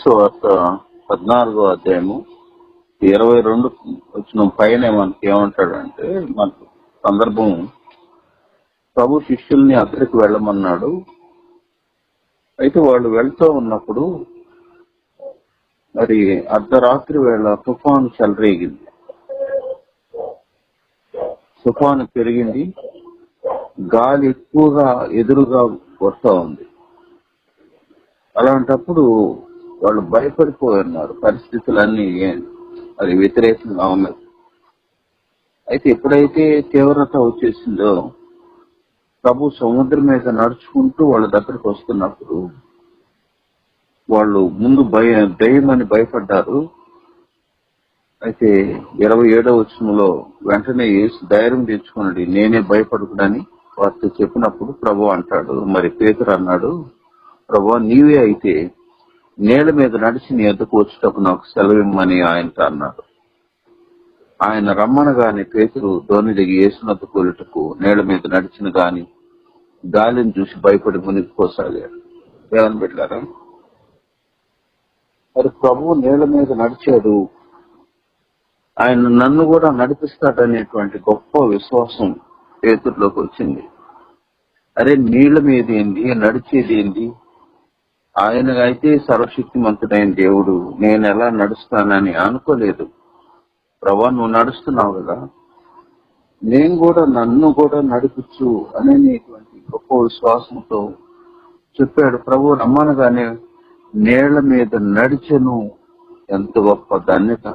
మత్తయి వార్త 14వ అధ్యాయము 22 వచ్చిన పైన మనకి ఏమంటాడంటే, మనకు సందర్భం ప్రభు శిష్యుల్ని అక్కడికి వెళ్ళమన్నాడు. అయితే వాళ్ళు వెళ్తూ ఉన్నప్పుడు మరి అర్ధరాత్రి వేళ తుఫాను చెలరేగింది. తుఫాను పెరిగింది, గాలి ఎక్కువగా ఎదురుగా వస్తూ ఉంది. అలాంటప్పుడు వాళ్ళు భయపడిపోతున్నారు, పరిస్థితులన్నీ మరి వ్యతిరేకంగా ఉన్నాయి. అయితే ఎప్పుడైతే తీవ్రత వచ్చేసిందో ప్రభు సముద్రం మీద నడుచుకుంటూ వాళ్ళ దగ్గరికి వస్తున్నప్పుడు వాళ్ళు ముందు దయ్యమని భయపడ్డారు. అయితే 27వ వచనంలో వెంటనే యేసు ధైర్యం తెచ్చుకున్నాడు, నేనే భయపడకూడని వారితో చెప్పినప్పుడు ప్రభు అంటాడు, మరి పేతురు అన్నాడు, ప్రభు నీవే అయితే నేల మీద నడిచి నీ ఎద్దకు వచ్చేటప్పుడు నాకు సెలవిమ్మని ఆయనతో అన్నాడు. ఆయన రమ్మనగానే పేతురు ధోని దిగి యేసునద్దకు వెళ్ళుటకు నేల మీద నడిచిన గాని గాలిని చూసి భయపడి మునిగిపోసాగాడు. ఏమని పెట్టారా? మరి ప్రభు నేల మీద నడిచాడు, ఆయన నన్ను కూడా నడిపిస్తాడనేటువంటి గొప్ప విశ్వాసం పేతురులోకి వచ్చింది. అరే నీళ్ల మీద ఏంది, నడిచేది ఏంది? ఆయన అయితే సర్వశక్తిమంతుడైన దేవుడు, నేను ఎలా నడుస్తానని అనుకోలేదు. ప్రభా నువ్వు నడుస్తున్నావు కదా, నేను కూడా నన్ను కూడా నడిపించు అనేటువంటి గొప్ప విశ్వాసంతో చెప్పాడు. ప్రభు రమ్మనగానే నేళ్ల మీద నడిచెను. ఎంత గొప్ప ధన్యత!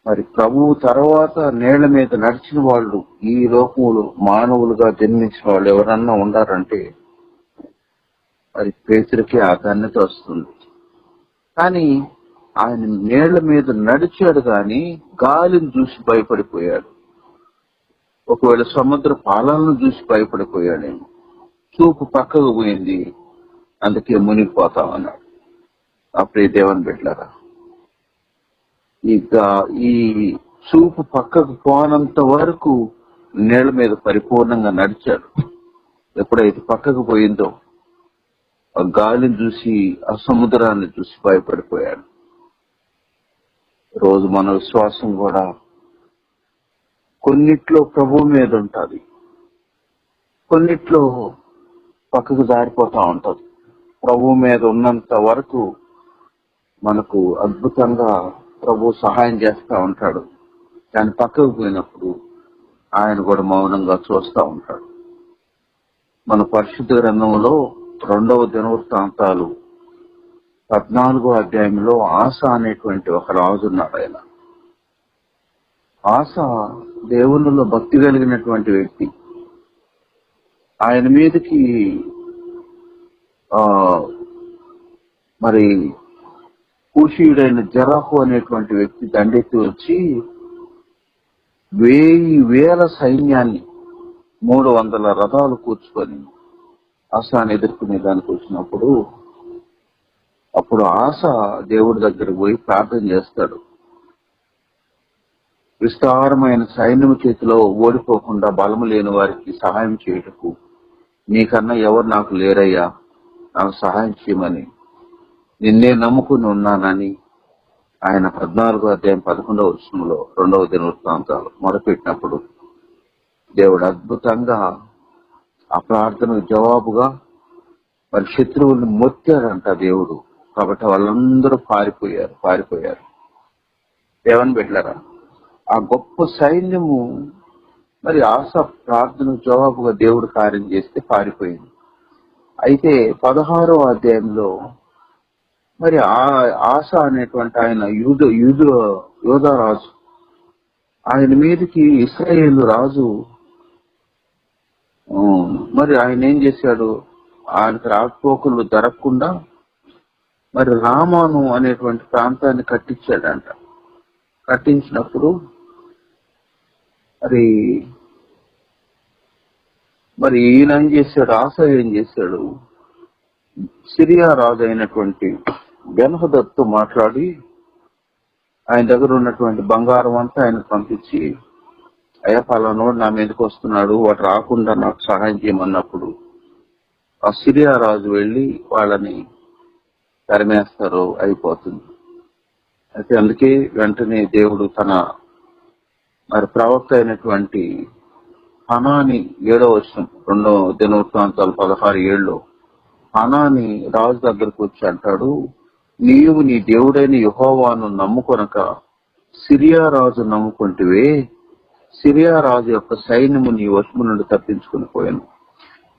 మరి ప్రభు తర్వాత నేళ్ల మీద నడిచిన వాళ్ళు ఈ లోకములు మానవులుగా జన్మించిన వాళ్ళు ఎవరన్నా ఉండారంటే మరి పేతురుకి ఆ ధన్యత వస్తుంది. కానీ ఆయన నేళ్ల మీద నడిచాడు గాని గాలిని చూసి భయపడిపోయాడు. ఒకవేళ సముద్ర పాలనను చూసి భయపడిపోయాడేమో. చూపు పక్కకు పోయింది, అందుకే మునిగిపోతామన్నాడు. అప్పుడే దేవుని బిడ్డలారా, ఈ చూపు పక్కకు పోనంత వరకు నేల మీద పరిపూర్ణంగా నడిచాడు. ఎప్పుడైతే పక్కకు పోయిందో ఆ గాలిని చూసి ఆ సముద్రాన్ని చూసి భయపడిపోయాడు. రోజు మన విశ్వాసం కూడా కొన్నిట్లో ప్రభు మీద ఉంటుంది, కొన్నిట్లో పక్కకు జారిపోతా ఉంటది. ప్రభు మీద ఉన్నంత వరకు మనకు అద్భుతంగా ప్రభు సహాయం చేస్తా ఉంటాడు. కానీ పక్కకు పోయినప్పుడు ఆయన కూడా మౌనంగా చూస్తూ ఉంటాడు. మన పరిశుద్ధ గ్రంథంలో 2వ దినవృత్తాంతాలు 14వ అధ్యాయంలో ఆస అనేటువంటి ఒక రాజు ఉన్నాడు. ఆయన ఆస దేవునిలో భక్తి కలిగినటువంటి వ్యక్తి. ఆయన మీదకి మరి కూషీయుడైన జరాహు అనేటువంటి వ్యక్తి దండెత్తి వచ్చి 1000 సైన్యాన్ని 300 రథాలు కూర్చుకొని ఆసాను ఎదుర్కొనే దానికి వచ్చినప్పుడు అప్పుడు ఆస దేవుడి దగ్గరకు పోయి ప్రార్థన చేస్తాడు. విస్తారమైన సైన్యము చేతిలో ఓడిపోకుండా బలము లేని వారికి సహాయం చేయుటకు నీకన్నా ఎవరు నాకు లేరయ్యా, నాకు సహాయం చేయమని నిన్నే నమ్ముకుని ఉన్నానని ఆయన 14వ అధ్యాయం 11వ వచనంలో 2వ దినవృత్తాంతాలు మొదలుపెట్టినప్పుడు దేవుడు అద్భుతంగా ఆ ప్రార్థనకు జవాబుగా మరి శత్రువుల్ని మొత్తాడంట దేవుడు. కాబట్టి వాళ్ళందరూ పారిపోయారు. దేవుని బిడ్డలారా, ఆ గొప్ప సైన్యము మరి ఆశ ప్రార్థనకు జవాబుగా దేవుడు కార్యం చేస్తే పారిపోయింది. అయితే 16వ అధ్యాయంలో మరి ఆశ అనేటువంటి ఆయన యోధారాజు, ఆయన మీదకి ఇశ్రాయేలు రాజు మరి ఆయన ఏం చేశాడు, ఆయనకు రాకపోకలు జరగకుండా మరి రామాను అనేటువంటి ప్రాంతాన్ని కట్టించాడంట. కట్టించినప్పుడు మరి ఈయన ఏం చేశాడు, ఆశ ఏం చేశాడు, సిరియా రాజు అయినటువంటి బెన్హదద్తో మాట్లాడి ఆయన దగ్గర ఉన్నటువంటి బంగారం అంతా ఆయనకు పంపించి, అయ్యా పలానోడు నా మీదకి వస్తున్నాడు, వాడు రాకుండా నాకు సహాయం చేయమన్నప్పుడు ఆ సిరియా రాజు వెళ్ళి వాళ్ళని తరిమేస్తారో అయిపోతుంది. అయితే అందుకే వెంటనే దేవుడు తన ప్రవక్త అయినటువంటి హనాని 7వ వచనం 2 దినవృత్తాంతాలు 16:7 హనాని రాజు దగ్గరకు వచ్చి అంటాడు, నీవు నీ దేవుడైన యెహోవాను నమ్ముకొనక సిరియా రాజు నమ్ముకుంటివే. సిరియా రాజు యొక్క సైన్యము నీ వశము నుండి తప్పించుకుని పోయాను.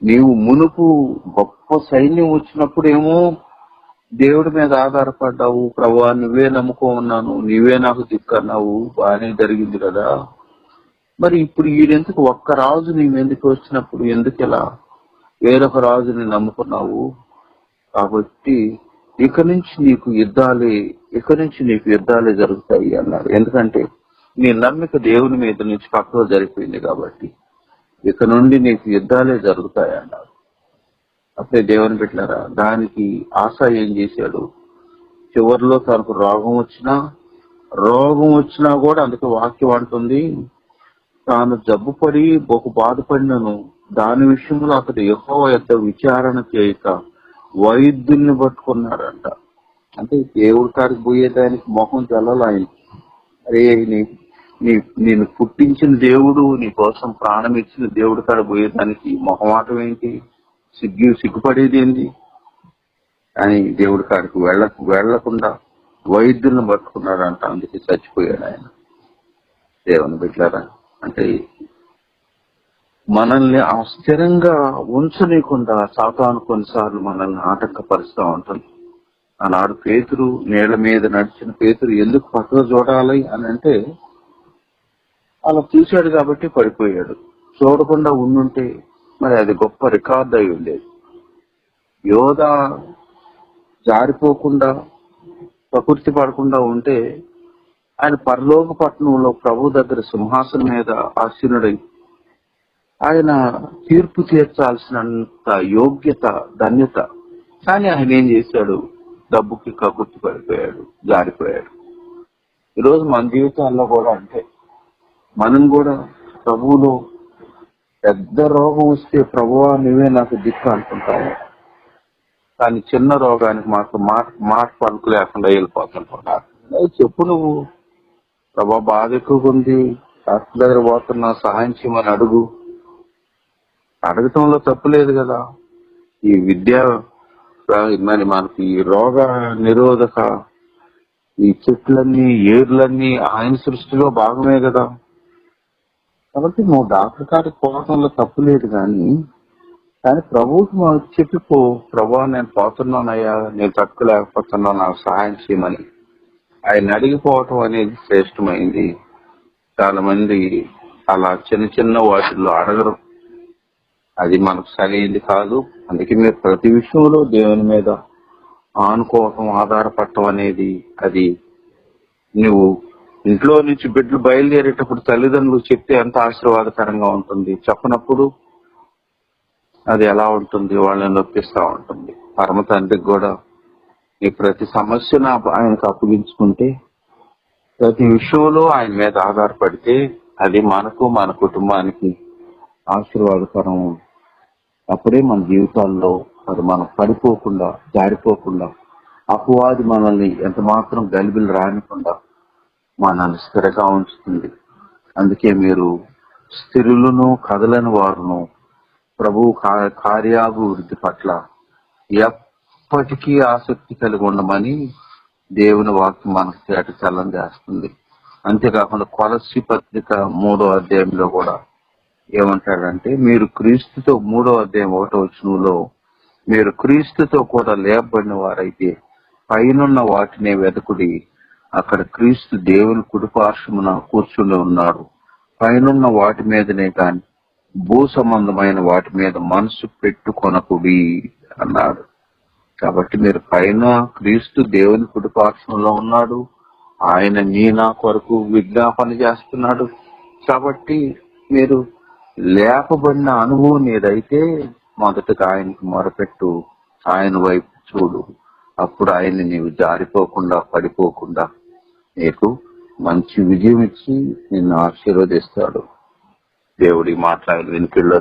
నీవు మునుపు గొప్ప సైన్యం వచ్చినప్పుడేమో దేవుడి మీద ఆధారపడ్డావు, ప్రభువా నువ్వే నమ్ముకో ఉన్నాను, నీవే నాకు దిక్కన్నావు, బాగానే జరిగింది కదా. మరి ఇప్పుడు ఈడెందుకు ఒక్క రాజు నీ మీదకి వచ్చినప్పుడు ఎందుకు ఇలా వేరొక రాజుని నమ్ముకున్నావు? కాబట్టి ఇక నుంచి నీకు యుద్ధాలే జరుగుతాయి అన్నారు. ఎందుకంటే నీ నమ్మిక దేవుని మీద నుంచి పక్కకు జరిగిపోయింది కాబట్టి ఇక నుండి నీకు యుద్ధాలే జరుగుతాయి అన్నారు. అప్పుడే దేవుని పెట్టారా, దానికి ఆశ ఏం చేశాడు, చివరిలో తనకు రోగం వచ్చినా కూడా అందుకే వాక్యం అంటుంది, తాను జబ్బుపడి బహు బాధపడినను దాని విషయంలో అతడు యెహోవా యొద్ద విచారణ చేయక వైద్యుల్ని పట్టుకున్నాడంట. అంటే దేవుడి కాడికి పోయేదానికి మొహం తెల్లలు ఆయన. అరే నేను పుట్టించిన దేవుడు, నీ కోసం ప్రాణం ఇచ్చిన దేవుడి కాడ పోయేదానికి మొహమాటం ఏంటి, సిగ్గుపడేది ఏంటి అని దేవుడి కాడికి వెళ్లకుండా వైద్యులను పట్టుకున్నాడంట. అందుకే చచ్చిపోయాడు ఆయన. దేవుని బిడ్డలారా, అంటే మనల్ని స్థిరంగా ఉంచనీయకుండా సాతాను కొన్నిసార్లు మనల్ని ఆటంకపరుస్తూ ఉంటుంది. ఆనాడు పేతురు, నీళ్ల మీద నడిచిన పేతురు ఎందుకు పక్కకు చూడాలి అని అంటే అలా చూశాడు కాబట్టి పడిపోయాడు. చూడకుండా ఉండుంటే మరి అది గొప్ప రికార్డు అయి ఉండేది. యోధ జారిపోకుండా ప్రకృతి పడకుండా ఉంటే ఆయన పరలోక పట్టణంలో ప్రభు దగ్గర సింహాసనం మీద ఆసీనుడై ఆయన తీర్పు తీర్చాల్సినంత యోగ్యత, ధన్యత. కానీ ఆయన ఏం చేశాడు, డబ్బుకి కకృతి పడిపోయాడు, జారిపోయాడు. ఈరోజు మన జీవితాల్లో కూడా అంటే మనం కూడా ప్రభువులో పెద్ద రోగం వస్తే ప్రభువా నువ్వే నాకు దిక్కు అనుకుంటాము. కానీ చిన్న రోగానికి మాకు మాట పలుకు లేకుండా వెళ్ళిపోతుంటున్నారు. చెప్పు నువ్వు, ప్రభా బాధ ఎక్కువగా ఉంది, డాక్టర్ దగ్గర పోతున్నా, సహాయం చేయమని అడగటంలో తప్పులేదు కదా. ఈ విద్య మరి మనకి ఈ రోగ నిరోధక ఈ చెట్లన్నీ ఏర్లన్నీ ఆయన సృష్టిలో భాగమే కదా. కాబట్టి నువ్వు డాక్టర్ కాడికి పోవటంలో తప్పు లేదు. కానీ ప్రభువుకి చెప్పిపో, ప్రభా నేను పోతున్నానయ్యా, నేను తట్టుకోలేకపోతున్నా, నాకు సహాయం చేయమని ఆయన అడిగిపోవటం అనేది శ్రేష్టమైంది. చాలా మంది అలా చిన్న చిన్న వాటిల్లో అడగరు, అది మనకు సరైనది కాదు. అందుకే మీరు ప్రతి విషయంలో దేవుని మీద ఆనుకోవటం, ఆధారపడటం అనేది, అది నువ్వు ఇంట్లో నుంచి బిడ్డలు బయలుదేరేటప్పుడు తల్లిదండ్రులు చెప్తే ఎంత ఆశీర్వాదకరంగా ఉంటుంది, చెప్పనప్పుడు అది ఎలా ఉంటుంది, వాళ్ళని నొప్పిస్తూ ఉంటుంది. పరమ తండ్రికి కూడా నీ ప్రతి సమస్యను ఆయనకు అప్పగించుకుంటే, ప్రతి విషయంలో ఆయన మీద ఆధారపడితే అది మనకు, మన కుటుంబానికి ఆశీర్వాదకరం. అప్పుడే మన జీవితాల్లో అది మనం పడిపోకుండా, జారిపోకుండా, అపవాది మనల్ని ఎంత మాత్రం గలిబిలు రానికుండా మనల్ని స్థిరంగా ఉంచుతుంది. అందుకే మీరు స్థిరులను కదలని వారును ప్రభు కార్యాభివృద్ధి పట్ల ఎప్పటికీ ఆసక్తి కలిగి ఉండమని దేవుని వాక్యం మనకు తేట చల్లం చేస్తుంది. అంతేకాకుండా కొలస్సీ పత్రిక 3వ అధ్యాయంలో కూడా ఏమంటాడంటే, మీరు క్రీస్తుతో 3వ అధ్యాయం 1వ వచనంలో మీరు క్రీస్తుతో కూడా లేపబడిన వారైతే పైనున్న వాటినే వెదకుడి, అక్కడ క్రీస్తు దేవుని కుడిపార్శ్వమున కూర్చుని ఉన్నాడు. పైనున్న వాటి మీదనే కాని భూ సంబంధమైన వాటి మీద మనసు పెట్టుకొనకుడి అన్నాడు. కాబట్టి మీరు పైన క్రీస్తు దేవుని కుడిపార్శ్వంలో ఉన్నాడు, ఆయన నీ నా కొరకు విజ్ఞాపన చేస్తున్నాడు. కాబట్టి మీరు లేపబడిన అనుభవం ఏదైతే మొదటగా ఆయనకు మొరపెట్టు, ఆయన వైపు చూడు. అప్పుడు ఆయన్ని నీవు జారిపోకుండా, పడిపోకుండా నీకు మంచి విజయం ఇచ్చి నిన్ను ఆశీర్వదిస్తాడు. దేవుడి మాట్లాడి వెనుకల్లో